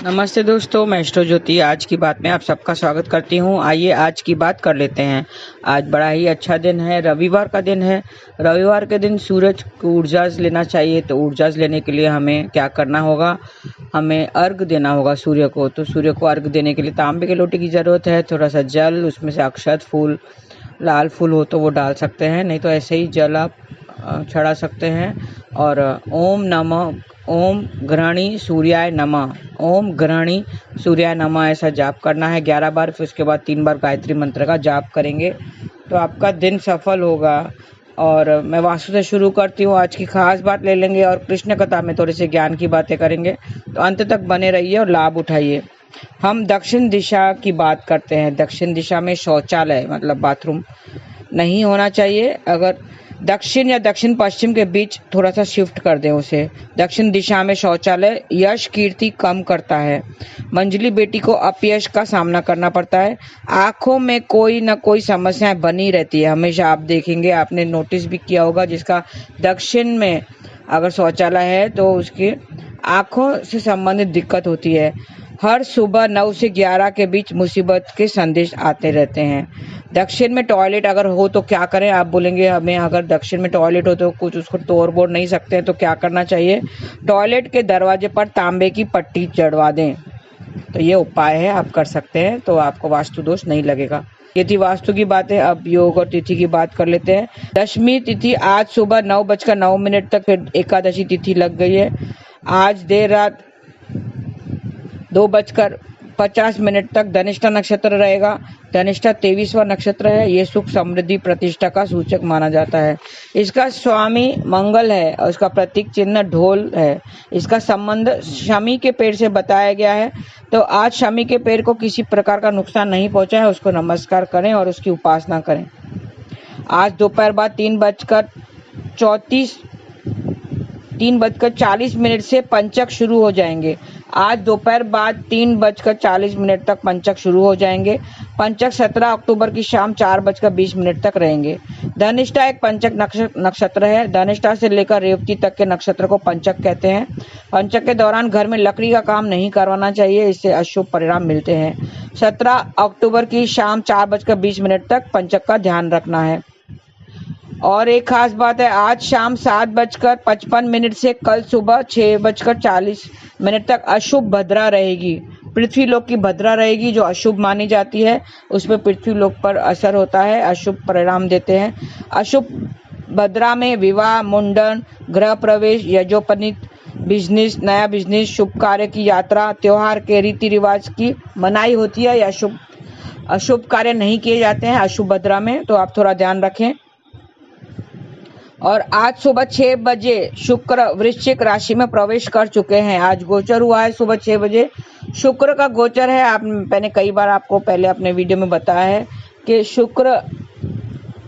नमस्ते दोस्तों, मैं एस्ट्रो ज्योति आज की बात में आप सबका स्वागत करती हूँ। आइए आज की बात कर लेते हैं। आज बड़ा ही अच्छा दिन है, रविवार का दिन है। रविवार के दिन सूरज को ऊर्जा लेना चाहिए, तो ऊर्जा लेने के लिए हमें क्या करना होगा, हमें अर्घ देना होगा सूर्य को। तो सूर्य को अर्घ देने के लिए तांबे के लोटे की ज़रूरत है, थोड़ा सा जल, उसमें से अक्षत फूल, लाल फूल हो तो वो डाल सकते हैं, नहीं तो ऐसे ही जल आप चढ़ा सकते हैं। और ओम ग्रहणी सूर्याय नमः, ओम ग्रहणी सूर्याय नमः ऐसा जाप करना है 11 बार। फिर उसके बाद 3 बार गायत्री मंत्र का जाप करेंगे तो आपका दिन सफल होगा। और मैं वास्तु से शुरू करती हूँ। आज की खास बात ले लेंगे और कृष्ण कथा में थोड़े से ज्ञान की बातें करेंगे, तो अंत तक बने रहिए और लाभ उठाइए। हम दक्षिण दिशा की बात करते हैं। दक्षिण दिशा में शौचालय मतलब बाथरूम नहीं होना चाहिए। अगर दक्षिण या दक्षिण पश्चिम के बीच थोड़ा सा शिफ्ट कर दें उसे। दक्षिण दिशा में शौचालय यश कीर्ति कम करता है। मंझली बेटी को अपयश का सामना करना पड़ता है। आंखों में कोई न कोई समस्याएं बनी रहती है हमेशा। आप देखेंगे, आपने नोटिस भी किया होगा, जिसका दक्षिण में अगर शौचालय है तो उसकी आंखों से संबंधित दिक्कत होती है। हर सुबह 9 से 11 के बीच मुसीबत के संदेश आते रहते हैं। दक्षिण में टॉयलेट अगर हो तो क्या करें? आप बोलेंगे हमें अगर दक्षिण में टॉयलेट हो तो कुछ उसको तोड़ बोड़ नहीं सकते हैं, तो क्या करना चाहिए? टॉयलेट के दरवाजे पर तांबे की पट्टी चढ़वा दें। तो ये उपाय है, आप कर सकते हैं, तो आपको वास्तु दोष नहीं लगेगा। ये थी वास्तु की बातें। अब योग और तिथि की बात कर लेते हैं। दशमी तिथि आज सुबह 9:09 तक, फिर एकादशी तिथि लग गई है। आज देर रात 2:50 तक धनिष्ठा नक्षत्र रहेगा। धनिष्ठा 23वां नक्षत्र है। ये सुख समृद्धि प्रतिष्ठा का सूचक माना जाता है। इसका स्वामी मंगल है और इसका प्रतीक चिन्ह ढोल है। इसका संबंध शमी के पेड़ से बताया गया है। तो आज शमी के पेड़ को किसी प्रकार का नुकसान नहीं पहुंचा है, उसको नमस्कार करें और उसकी उपासना करें। आज दोपहर बाद 3:40 से पंचक शुरू हो जाएंगे। आज दोपहर बाद 3:40 तक पंचक शुरू हो जाएंगे। पंचक 17 अक्टूबर की शाम 4:20 तक रहेंगे। धनिष्ठा एक पंचक नक्षत्र है। धनिष्ठा से लेकर रेवती तक के नक्षत्र को पंचक कहते हैं। पंचक के दौरान घर में लकड़ी का काम नहीं करवाना चाहिए, इससे अशुभ परिणाम मिलते हैं। 17 अक्टूबर की शाम 4:20 तक पंचक का ध्यान रखना है। और एक खास बात है, आज शाम 7:55 से कल सुबह 6:40 तक अशुभ भद्रा रहेगी। पृथ्वी लोक की भद्रा रहेगी, जो अशुभ मानी जाती है, उस पर पृथ्वी लोक पर असर होता है, अशुभ परिणाम देते हैं। अशुभ भद्रा में विवाह, मुंडन, गृह प्रवेश, यजोपनीत, बिजनेस, नया बिजनेस, शुभ कार्य की यात्रा, त्योहार के रीति रिवाज की मनाही होती है। या अशुभ कार्य नहीं किए जाते हैं अशुभ भद्रा में, तो आप थोड़ा ध्यान रखें। और आज सुबह 6 बजे शुक्र वृश्चिक राशि में प्रवेश कर चुके हैं। आज गोचर हुआ है सुबह 6 बजे। शुक्र का गोचर है। मैंने कई बार आपको पहले अपने वीडियो में बताया है कि शुक्र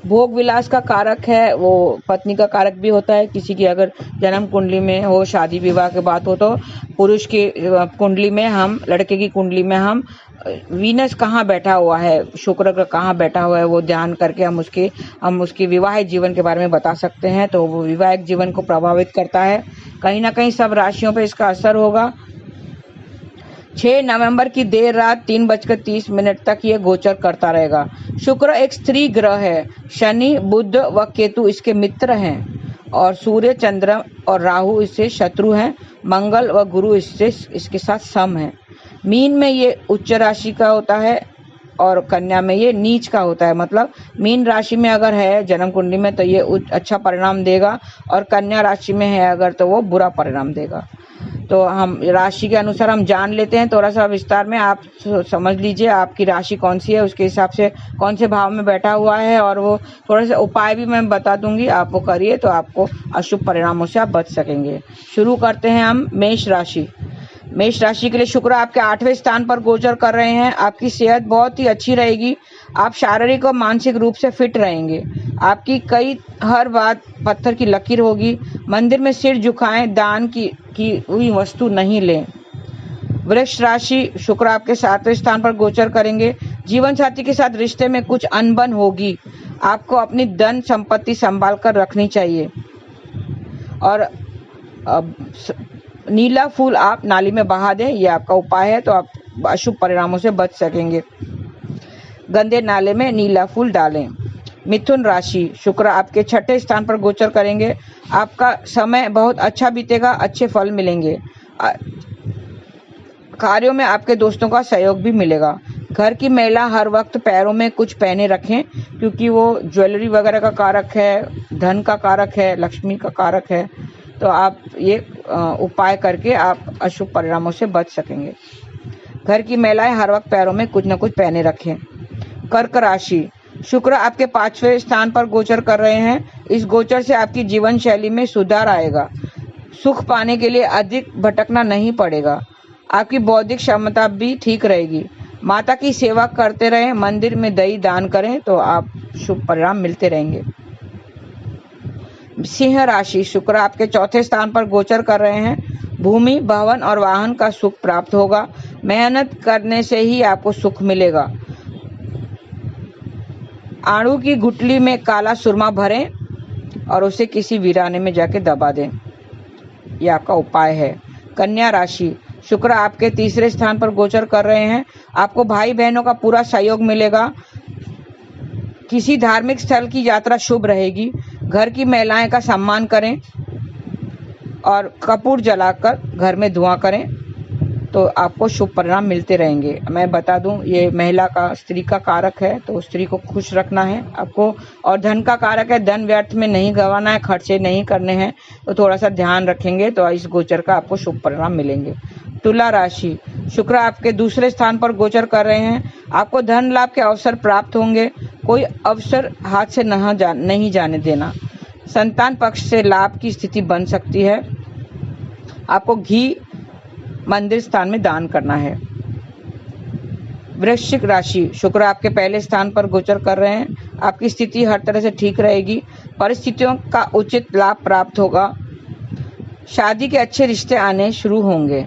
भोग विलास का कारक है, वो पत्नी का कारक भी होता है। किसी की अगर जन्म कुंडली में हो, शादी विवाह की बात हो, तो पुरुष की कुंडली में हम, लड़के की कुंडली में हम वीनस कहाँ बैठा हुआ है, शुक्र का कहाँ बैठा हुआ है, वो ध्यान करके हम उसके विवाहिक जीवन के बारे में बता सकते हैं। तो वो विवाहिक जीवन को प्रभावित करता है। कहीं ना कहीं सब राशियों पे इसका असर होगा। 6 नवंबर की देर रात 3:30 तक ये गोचर करता रहेगा। शुक्र एक स्त्री ग्रह है। शनि, बुध व केतु इसके मित्र हैं और सूर्य, चंद्र और राहु इससे शत्रु हैं। मंगल व गुरु इसके साथ सम है। मीन में ये उच्च राशि का होता है और कन्या में ये नीच का होता है। मतलब मीन राशि में अगर है जन्म कुंडली में तो ये अच्छा परिणाम देगा, और कन्या राशि में है अगर तो वो बुरा परिणाम देगा। तो हम राशि के अनुसार हम जान लेते हैं थोड़ा सा विस्तार में। आप समझ लीजिए आपकी राशि कौन सी है, उसके हिसाब से कौन से भाव में बैठा हुआ है, और वो थोड़े से उपाय भी मैं बता दूंगी, आप वो करिए तो आपको अशुभ परिणामों से आप बच सकेंगे। शुरू करते हैं हम मेष राशि। मेष राशि के लिए शुक्र आपके 8वें स्थान पर गोचर कर रहे हैं। आपकी सेहत बहुत ही अच्छी रहेगी। आप शारीरिक और मानसिक रूप से फिट रहेंगे। आपकी हर बात पत्थर की लकीर होगी। मंदिर में सिर झुकाएं, दान की हुई वस्तु नहीं लें। वृष राशि, शुक्र आपके 7वें स्थान पर गोचर करेंगे। जीवन साथी के साथ रिश्ते में कुछ अनबन होगी। आपको अपनी धन संपत्ति संभाल कर रखनी चाहिए। और नीला फूल आप नाली में बहा दें, ये आपका उपाय है, तो आप अशुभ परिणामों से बच सकेंगे। गंदे नाले में नीला फूल डालें। मिथुन राशि, शुक्र आपके छठे स्थान पर गोचर करेंगे। आपका समय बहुत अच्छा बीतेगा, अच्छे फल मिलेंगे। कार्यों में आपके दोस्तों का सहयोग भी मिलेगा। घर की महिला हर वक्त पैरों में कुछ पहने रखें, क्योंकि वो ज्वेलरी वगैरह का कारक है, धन का कारक है, लक्ष्मी का कारक है। तो आप ये उपाय करके आप अशुभ परिणामों से बच सकेंगे। घर की महिलाएं हर वक्त पैरों में कुछ न कुछ पहने रखें। कर्क राशि, शुक्र आपके 5वें स्थान पर गोचर कर रहे हैं। इस गोचर से आपकी जीवन शैली में सुधार आएगा। सुख पाने के लिए अधिक भटकना नहीं पड़ेगा। आपकी बौद्धिक क्षमता भी ठीक रहेगी। माता की सेवा करते रहें, मंदिर में दही दान करें, तो आप शुभ परिणाम मिलते रहेंगे। सिंह राशि, शुक्र आपके 4थे स्थान पर गोचर कर रहे हैं। भूमि, भवन और वाहन का सुख प्राप्त होगा। मेहनत करने से ही आपको सुख मिलेगा। आड़ू की गुठली में काला सुरमा भरें और उसे किसी वीराने में जाके दबा दें, यह आपका उपाय है। कन्या राशि, शुक्र आपके 3रे स्थान पर गोचर कर रहे हैं। आपको भाई बहनों का पूरा सहयोग मिलेगा। किसी धार्मिक स्थल की यात्रा शुभ रहेगी। घर की महिलाएं का सम्मान करें और कपूर जलाकर घर में धुआं करें, तो आपको शुभ परिणाम मिलते रहेंगे। मैं बता दूं, ये महिला का, स्त्री का कारक है, तो स्त्री को खुश रखना है आपको। और धन का कारक है, धन व्यर्थ में नहीं गंवाना है, खर्चे नहीं करने हैं, तो थोड़ा सा ध्यान रखेंगे तो इस गोचर का आपको शुभ परिणाम मिलेंगे। तुला राशि, शुक्र आपके 2रे स्थान पर गोचर कर रहे हैं। आपको धन लाभ के अवसर प्राप्त होंगे। कोई अवसर हाथ से नहीं जाने देना। संतान पक्ष से लाभ की स्थिति बन सकती है। आपको घी मंदिर स्थान में दान करना है। वृश्चिक राशि, शुक्र आपके पहले स्थान पर गोचर कर रहे हैं। आपकी स्थिति हर तरह से ठीक रहेगी। परिस्थितियों का उचित लाभ प्राप्त होगा। शादी के अच्छे रिश्ते आने शुरू होंगे।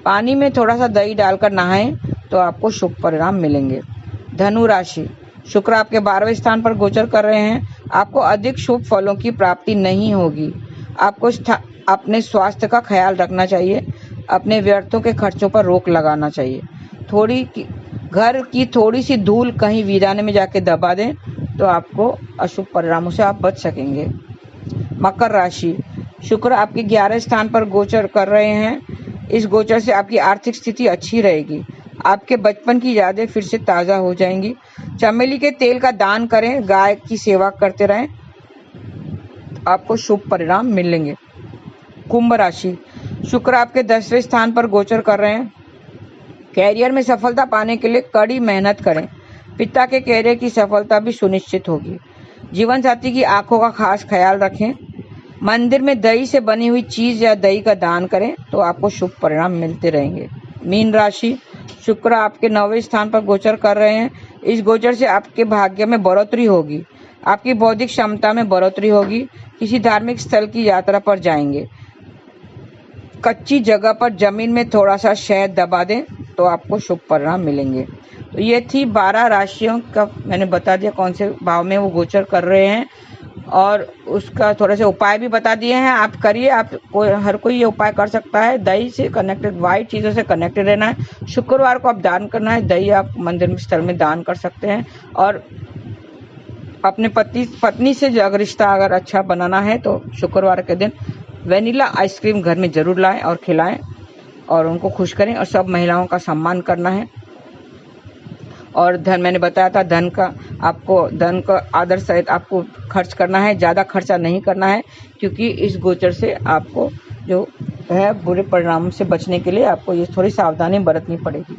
पानी में थोड़ा सा दही डालकर नहाएं, तो आपको शुभ परिणाम मिलेंगे। धनु राशि, शुक्र आपके 12वें स्थान पर गोचर कर रहे हैं। आपको अधिक शुभ फलों की प्राप्ति नहीं होगी। आपको अपने स्वास्थ्य का ख्याल रखना चाहिए। अपने व्यर्थों के खर्चों पर रोक लगाना चाहिए। घर की थोड़ी सी धूल कहीं वीराने में जाके दबा दें, तो आपको अशुभ परिणामों से आप बच सकेंगे। मकर राशि, शुक्र आपके 11वें स्थान पर गोचर कर रहे हैं। इस गोचर से आपकी आर्थिक स्थिति अच्छी रहेगी। आपके बचपन की यादें फिर से ताज़ा हो जाएंगी। चमेली के तेल का दान करें, गाय की सेवा करते रहें, आपको शुभ परिणाम मिलेंगे। कुंभ राशि, शुक्र आपके 10वें स्थान पर गोचर कर रहे हैं। कैरियर में सफलता पाने के लिए कड़ी मेहनत करें। पिता के कैरियर की सफलता भी सुनिश्चित होगी। जीवन साथी की आंखों का खास ख्याल रखें। मंदिर में दही से बनी हुई चीज या दही का दान करें, तो आपको शुभ परिणाम मिलते रहेंगे। मीन राशि, शुक्र आपके 9वें स्थान पर गोचर कर रहे हैं। इस गोचर से आपके भाग्य में बढ़ोतरी होगी। आपकी बौद्धिक क्षमता में बढ़ोतरी होगी। किसी धार्मिक स्थल की यात्रा पर जाएंगे। कच्ची जगह पर जमीन में थोड़ा सा शहद दबा दें, तो आपको शुभ परिणाम मिलेंगे। तो ये थी 12 राशियों का, मैंने बता दिया कौन से भाव में वो गोचर कर रहे हैं, और उसका थोड़े से उपाय भी बता दिए हैं। आप करिए, हर कोई ये उपाय कर सकता है। दही से कनेक्टेड, वाइट चीज़ों से कनेक्टेड रहना है। शुक्रवार को आप दान करना है, दही आप मंदिर स्थल में दान कर सकते हैं। और अपने पत्नी से अगर रिश्ता अगर अच्छा बनाना है, तो शुक्रवार के दिन वेनिला आइसक्रीम घर में जरूर लाएं और खिलाएं और उनको खुश करें। और सब महिलाओं का सम्मान करना है। और धन, मैंने बताया था, धन का आदर सहित आपको खर्च करना है। ज़्यादा खर्चा नहीं करना है, क्योंकि इस गोचर से आपको जो है बुरे परिणाम से बचने के लिए आपको ये थोड़ी सावधानी बरतनी पड़ेगी।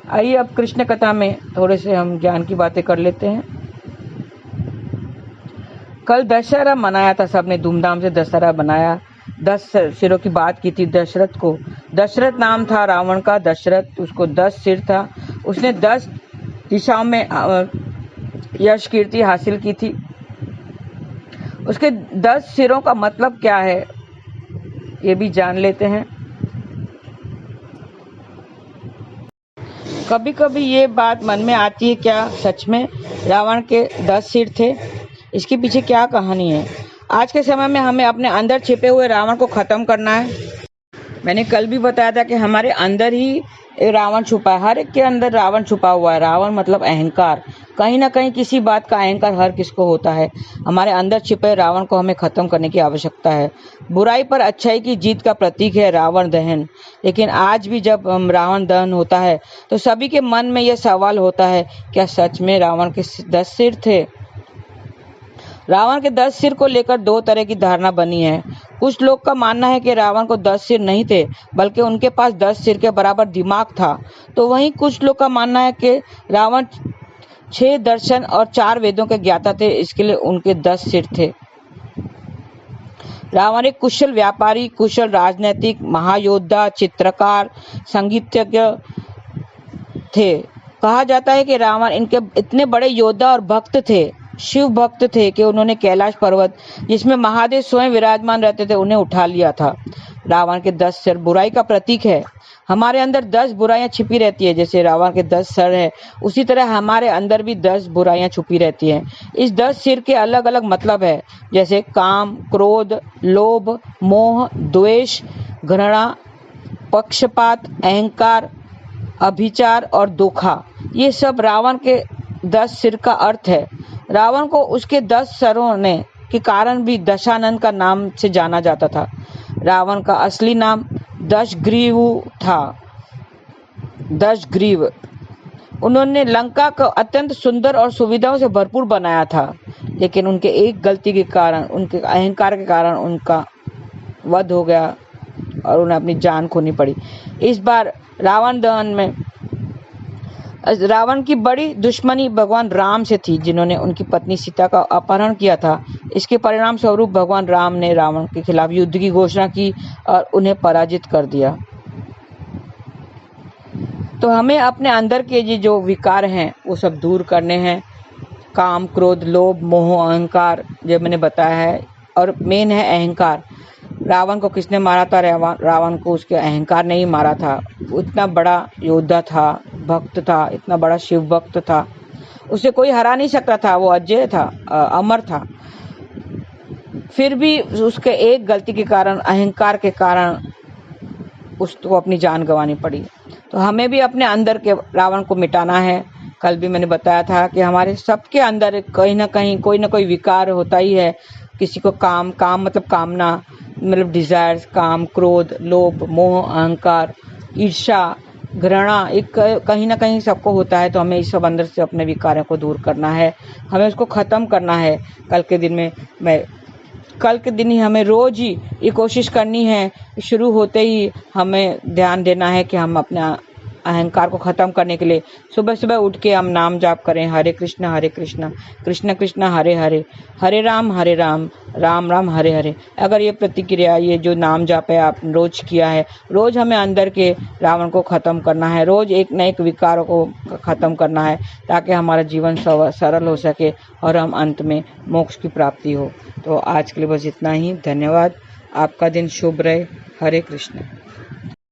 आइए अब कृष्ण कथा में थोड़े से हम ज्ञान की बातें कर लेते हैं। कल दशहरा मनाया था, सबने धूमधाम से दशहरा मनाया। 10 सिरों की बात की थी दशरथ को। दशरथ नाम था रावण का। दशरथ, उसको 10 सिर था। उसने 10 दिशाओं में यश कीर्ति हासिल की थी। उसके 10 सिरों का मतलब क्या है, ये भी जान लेते हैं। कभी कभी ये बात मन में आती है, क्या सच में रावण के 10 सिर थे? इसके पीछे क्या कहानी है? आज के समय में हमें अपने अंदर छिपे हुए रावण को खत्म करना है। मैंने कल भी बताया था कि हमारे अंदर ही रावण छुपा है, हर एक के अंदर रावण छुपा हुआ है। रावण मतलब अहंकार, कहीं ना कहीं किसी बात का अहंकार हर किसको होता है। हमारे अंदर छिपे रावण को हमें खत्म करने की आवश्यकता है। बुराई पर अच्छाई की जीत का प्रतीक है रावण दहन। लेकिन आज भी जब रावण दहन होता है तो सभी के मन में यह सवाल होता है, क्या सच में रावण के 10 सिर थे? रावण के 10 सिर को लेकर दो तरह की धारणा बनी है। कुछ लोग का मानना है कि रावण को 10 सिर नहीं थे, बल्कि उनके पास 10 सिर के बराबर दिमाग था। तो वहीं कुछ लोग का मानना है कि रावण 6 दर्शन और 4 वेदों के ज्ञाता थे, इसके लिए उनके 10 सिर थे। रावण एक कुशल व्यापारी, कुशल राजनीतिक, महायोद्धा, चित्रकार, संगीतज्ञ थे। कहा जाता है कि रावण इनके इतने बड़े योद्धा और भक्त थे, शिव भक्त थे, कि उन्होंने कैलाश पर्वत, जिसमें महादेव स्वयं विराजमान रहते थे, उन्हें उठा लिया था। रावण के 10 सिर बुराई का प्रतीक है। हमारे अंदर 10 बुराइयां छिपी रहती है। जैसे रावण के 10 सर है, उसी तरह हमारे अंदर भी 10 बुराइयां छुपी रहती हैं। इस 10 सिर के अलग अलग मतलब है, जैसे काम, क्रोध, लोभ, मोह, द्वेष, घृणा, पक्षपात, अहंकार, अभिचार और धोखा। ये सब रावण के 10 सिर का अर्थ है। रावण को उसके 10 सरों ने के कारण भी दशानन का नाम से जाना जाता था। रावण का असली नाम दशग्रीव था। दशग्रीव। उन्होंने लंका को अत्यंत सुंदर और सुविधाओं से भरपूर बनाया था, लेकिन उनके एक गलती के कारण, उनके अहंकार के कारण उनका वध हो गया और उन्हें अपनी जान खोनी पड़ी। इस बार रावण दहन में रावण की बड़ी दुश्मनी भगवान राम से थी, जिन्होंने उनकी पत्नी सीता का अपहरण किया था। इसके परिणाम स्वरूप भगवान राम ने रावण के खिलाफ युद्ध की घोषणा की और उन्हें पराजित कर दिया। तो हमें अपने अंदर के ये जो विकार हैं वो सब दूर करने हैं। काम, क्रोध, लोभ, मोह, अहंकार, जो मैंने बताया है, और मेन है अहंकार। रावण को किसने मारा था? रावण को उसके अहंकार ने ही मारा था। वो इतना बड़ा योद्धा था, भक्त था, इतना बड़ा शिव भक्त था, उसे कोई हरा नहीं सकता था। वो अजय था, अमर था। फिर भी उसके एक गलती के कारण, अहंकार के कारण, उसको अपनी जान गंवानी पड़ी। तो हमें भी अपने अंदर के रावण को मिटाना है। कल भी मैंने बताया था कि हमारे सबके अंदर कहीं ना कहीं कोई ना कोई विकार होता ही है। किसी को काम मतलब कामना, मतलब डिजायर्स, काम, क्रोध, लोभ, मोह, अहंकार, ईर्ष्या, घृणा, एक कहीं ना कहीं सबको होता है। तो हमें इस सब अंदर से अपने विकारों को दूर करना है, हमें उसको खत्म करना है। कल के दिन ही हमें रोज ही ये कोशिश करनी है, शुरू होते ही हमें ध्यान देना है कि हम अपना अहंकार को खत्म करने के लिए सुबह सुबह उठ के हम नाम जाप करें, हरे कृष्ण कृष्ण कृष्ण हरे हरे, हरे राम राम राम हरे हरे। अगर ये प्रतिक्रिया, ये जो नाम जाप है आपने रोज किया है, रोज हमें अंदर के रावण को खत्म करना है, रोज एक न एक विकार को खत्म करना है, ताकि हमारा जीवन सरल हो सके और हम अंत में मोक्ष की प्राप्ति हो। तो आज के लिए बस इतना ही। धन्यवाद। आपका दिन शुभ रहे। हरे कृष्ण।